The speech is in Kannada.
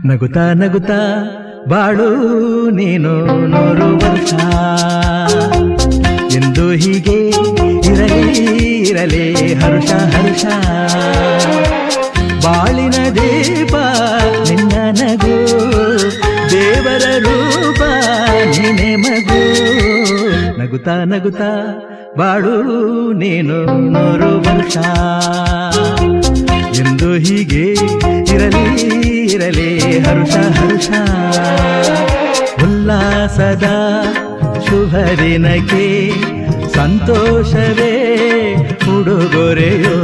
ನಗುತ್ತಾ ನಗುತ್ತಾ ಬಾಳು ನೀನು 100 ವರ್ಷ ಎಂದು ಹೀಗೆ ಇರಲಿ ಇರಲಿ ಹರ್ಷ ಹರ್ಷ ಬಾಳಿನ ದೀಪ ನಿನ್ನ ನಗು ದೇವರ ರೂಪ ನೀನೆ ಮಗು ನಗುತ್ತಾ ನಗುತ್ತಾ ಬಾಳು ನೀನು 100 ವರ್ಷ ಎಂದು ಹೀಗೆ ಇರಲಿ ಇರಲಿ ಹರ್ಷ ಹರ್ಷ ಉಲ್ಲಾಸದ ಶುಭ ದಿನಕ್ಕೆ ಸಂತೋಷವೇ ಉಡುಗೊರೆಯೋ